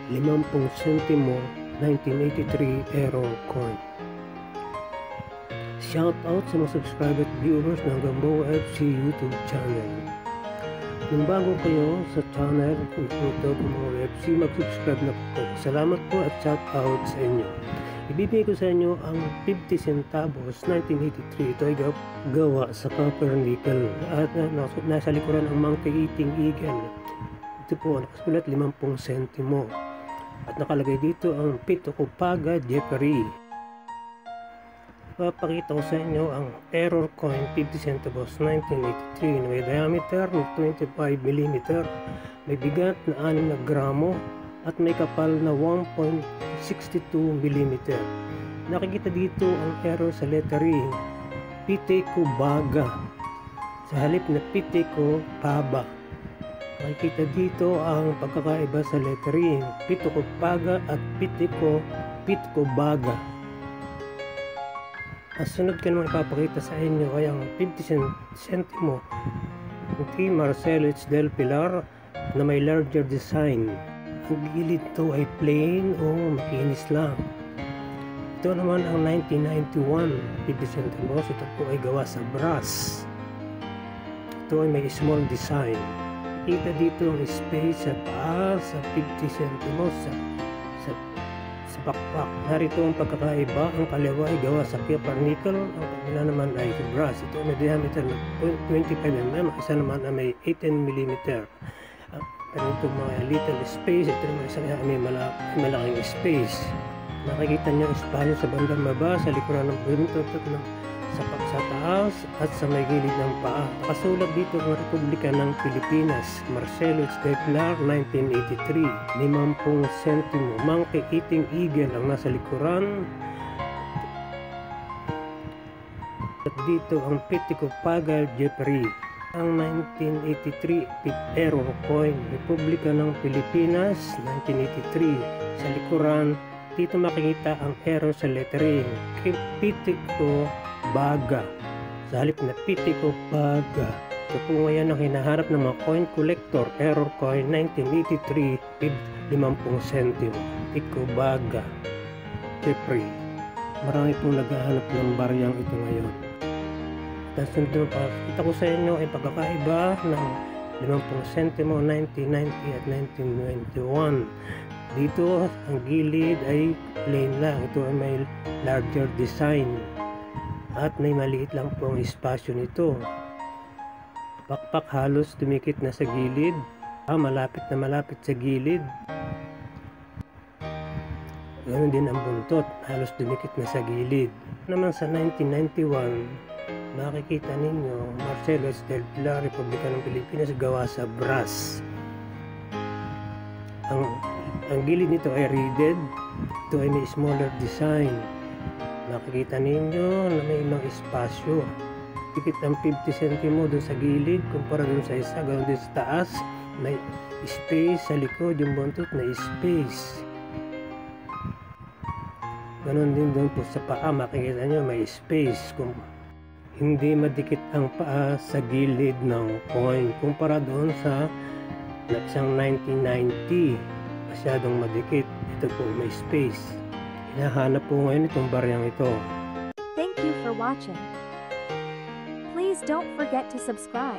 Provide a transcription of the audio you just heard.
50 sentimo 1983 error coin. Shout out sa mga subscriber at viewers ng Gamboa FC YouTube channel. Kung bago kayo sa channel kung ito Gamboa FC, mag-subscribe na po. Salamat po at shout out sa inyo. Ibibigay ko sa inyo ang 50 centavos 1983. Ito ay gawa sa copper nickel at nasa likuran ang monkey eating eagle. Ito po nakasulat 50 sentimo at nakalagay dito ang Pito Kupaga Jeffrey. Papakita ko sa inyo ang error coin 50 centavos 1983 na may diameter ng 25 mm, may bigat na 6 na gramo at may kapal na 1.62 mm. Nakikita dito ang error sa lettering Pite Kubaga sa halip na Pite Kubaba. Nakikita dito ang pagkakaiba sa lettering Pito Kupaga at Pite Kubaga. Ang sunod ko naman ipapakita sa inyo ay ang 50 sentimo ng Marcelo H. Del Pilar na may larger design. Ang gilid ito ay plain o makinis lang. Ito naman ang 1991 50 centimos. Ito po ay gawa sa brass. Ito ay may small design. Kita dito ang space sa taas sa 50 centimos sa bakpak. Narito ang pagkakaiba. Ang kaliwa ay gawa sa copper nickel, ang kabila naman ay brass. Ito may diameter na 25 mm, isa naman ay may 18 mm. Ito mga little space, ito naman isa may malaking space. Nakikita niyo espasyo sa bandang baba, sa likuran ng buntot at sa taas at sa may gilid ng paa. Nakasulat dito ang Republika ng Pilipinas, Marcelo H. Del Pilar 1983, 50 sentimo, monkey eating eagle ang nasa likuran. At dito ang Pite Kupaga Jeffrey, ang 1983 error coin, Republika ng Pilipinas 1983. Sa likuran, dito makikita ang error sa lettering Pite Kubaga sa halip na Pite Kubaga. Ito po ngayon ang hinaharap ng mga coin collector, error coin 1983 50 sentimo, Pite Kubaga Jeffrey. Marami pong naghahanap ng baryang ito ngayon. At sunod pa kita ko sa inyo ay pagkakaiba ng 50 sentimo 1990 at 1991. Dito ang gilid ay plain lang. Ito ay may larger design at may maliit lang po ang espasyo nito. Pakpak halos dumikit na sa gilid, malapit na malapit sa gilid. Ganon din ang buntot, halos dumikit na sa gilid. Naman sa 1991, makikita ninyo Marcelo H. Del Pilar, Republika ng Pilipinas, gawa sa brass. Ang gilid nito ay reeded. Ito ay may smaller design. Nakikita ninyo na may ibang espasyo. Dikit ang 50 sentimo doon sa gilid kumpara doon sa isa. Ganoon din sa taas, may space sa likod. Yung buntot na space. Ganoon din doon po sa paa. Makikita nyo may space. Hindi madikit ang paa sa gilid ng coin kumpara doon sa isang 1990. Masyadong madikit. Ito po may space. Hinahanap po ngayon itong baryang ito. Thank you for watching. Please don't forget to subscribe.